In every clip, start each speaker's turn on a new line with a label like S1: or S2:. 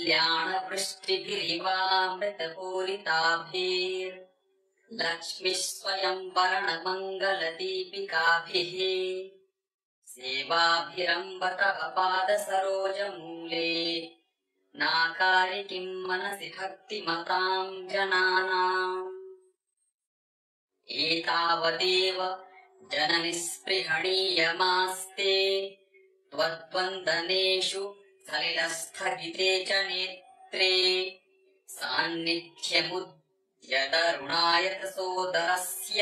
S1: कल्याणवृष्टिभिरिवामृतपूरिताभिर्लक्ष्मीः स्वयं वर्णमङ्गलदीपिकाभिः सेवाभिरम्ब तव पादसरोजमूले नाकारि किं मनसि भक्तिमतां जनानाम्। एतावदेव जननि स्पृहणीयमास्ते त्वद्वन्दनेषु सलिलस्थगिते च नेत्रे सान्निध्यमुद्यतरुणायतसोदरस्य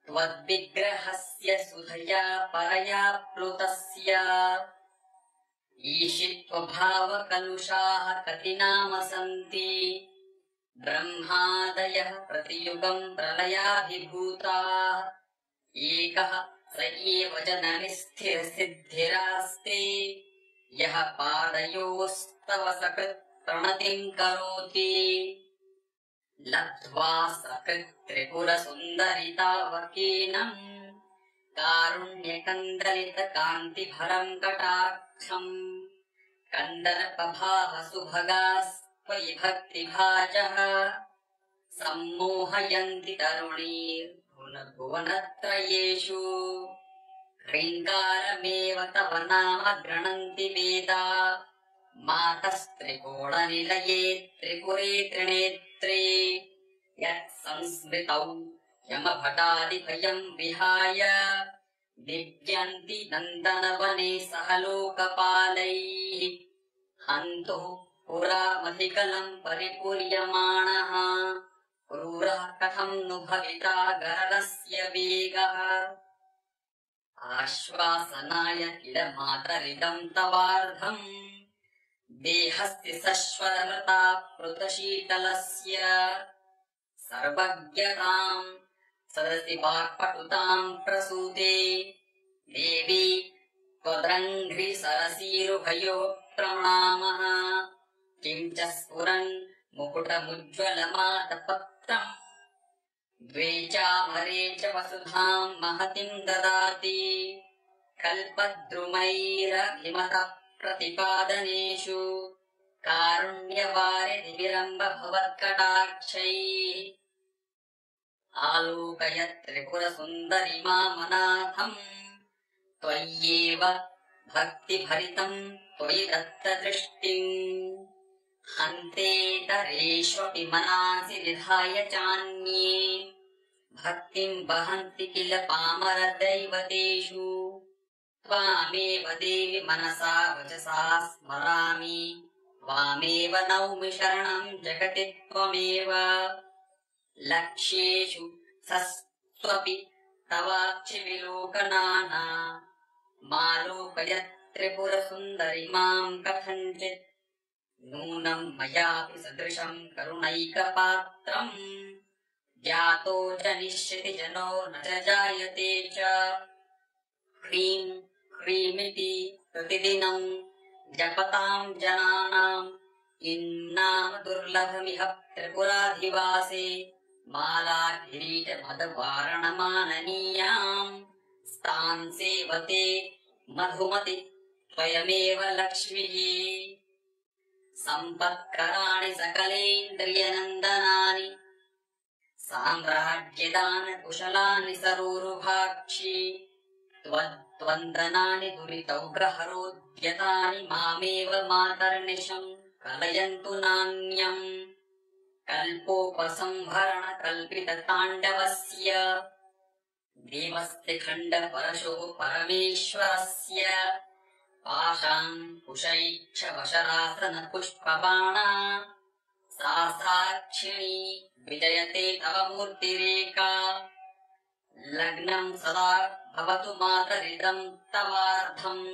S1: त्वद्विग्रहस्य सुधया परया प्लुतस्य। ईशित्वभावकलुषाः कति नाम सन्ति ब्रह्मादयः प्रतियुगम् प्रलयाभिभूताः एकः स एव जननि स्थिरसिद्धिरास्ते यः पादयोस्तव सकृत् प्रणतिम् करोति। लब्ध्वा सकृत् त्रिपुरसुन्दरितावकीनम् कारुण्यकन्दलितकान्तिभरम् कटाक्षम् कन्दर्पभावसुभगास्त्वयि भक्तिभाजः सम्मोहयन्ति तरुणीर्भुवनत्रयेषु। ह्रीङ्कारमेव तव नाम गृह्णन्ति वेदा मातस्त्रिकोणनिलये त्रिपुरे त्रिनेत्रे यत्संस्मृतौ यमभटादिभयम् विहाय दिव्यन्ति नन्दनवने सह लोकपालैः हन्तुः पुरामधिकलम् परिपूर्यमाणः क्रूरः कथम् नु भविता गरलस्य वेगः। आश्वासनाय किल मातरिदम् तवार्धम् देहस्य सश्वरलता पृतशीतलस्य सर्वज्ञताम् सदसि वाक्पटुताम् प्रसूते देवी त्वद्रङ्घ्रि सरसीरुभयो प्रणामः। किम् च स्फुरन् मुकुटमुज्ज्वलमातपत्रम् द्वे चामरे च वसुधाम् महतीम् ददाति कल्पद्रुमैरभिमतः प्रतिपादनेषु कारुण्यवारिधि विरम्ब भवत्कटाक्षैः आलोकय त्रिपुरसुन्दरिमामनाथम् त्वय्येव भक्तिभरितम् त्वयि दत्तदृष्टिम् हन्तेतरेष्वपि मनांसि निधाय चान्ये भक्तिम् वहन्ति किल पामरदैवतेषु। त्वामेव देवि मनसा वचसा स्मरामि त्वामेव नौमि शरणम् जगति त्वमेव। लक्ष्येषु सस्त्वपि तवाक्षिविलोकनाना मालोकय त्रिपुरसुन्दरिमाम् कथञ्चित् नूनम् मयापि सदृशम् करुणैकपात्रम् ज्ञातो च निश्चितिजनो न च जायते च। ह्रीम् ह्रीमिति प्रतिदिनम् जपताम् जनानाम् किन्नाम दुर्लभमिह त्रिपुराधिवासे मालाकिरीटमदवारणमाननीयाम् स्ताम् सेवते मधुमति त्वयमेव लक्ष्मीः। सम्पत्कराणि सकलेन्द्रियनन्दनानि साम्राज्यदानकुशलानि सरोरुभाक्षि त्वद्वन्दनानि दुरितौग्रहरोद्यतानि मामेव मातर्निशम् कलयन्तु नान्यम्। कल्पोपसंहरण कल्पितताण्डवस्य देवस्त्रिखण्डपरशो परमेश्वरस्य पाशाङ्कुशैक्षवशरासनपुष्पबाणा सा साक्षिणी विजयते तव मूर्तिरेका। लग्नम् सदा भवतु मातरिदम् तवार्धम्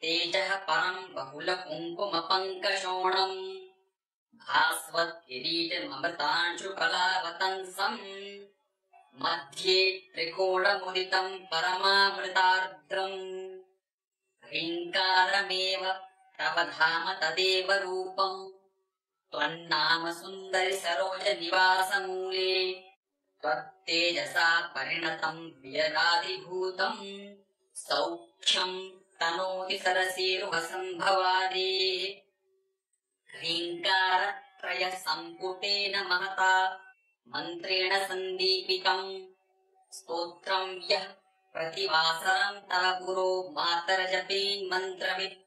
S1: तेजः परम् बहुलकुङ्कुमपङ्कशोणम् भास्वत्किरीटममृतांशुकलावतंसम् मध्ये त्रिकोणमुदितम् परमामृतार्द्रम्। ह्रीङ्कारमेव तव धाम तदेव रूपम् त्वन्नाम सुन्दरि सरोजनिवासमूले त्वत्तेजसा परिणतम् वियदादिभूतम् सौख्यम् तनोति सरसीरुहसम्भवादेः। ह्रीङ्कारत्रय सम्पुटेन महता मन्त्रेण सन्दीपितम् स्तोत्रम् यः प्रतिवासरम् तव पुरो मातर्जपेन्मन्त्रवित्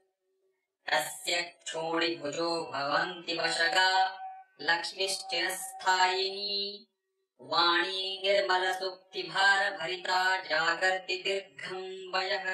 S1: तस्य क्षोणिभुजो भवन्ति वशगा लक्ष्मीश्चिरस्थायिनी वाणी निर्मलसुक्तिभारभरिता जागर्ति दीर्घम् वयः।